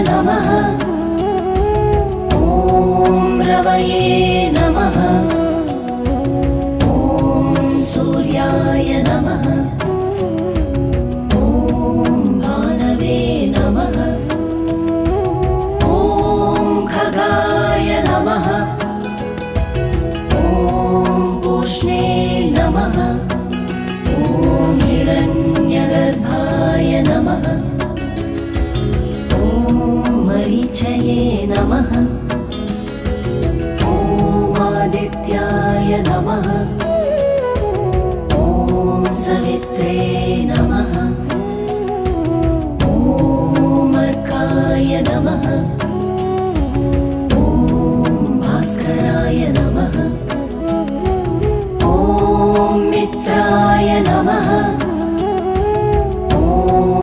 नमः। ॐ रवये नमः। ॐ सूर्याय नमः। ॐ भानवे नमः। ॐ खगाय नमः। ॐ पूष्णे नमः। ॐ हिरण्यगर्भाय नमः। ॐ मरीचये नमः। ॐ आदित्याय नमः। ॐ सवित्रे नमः।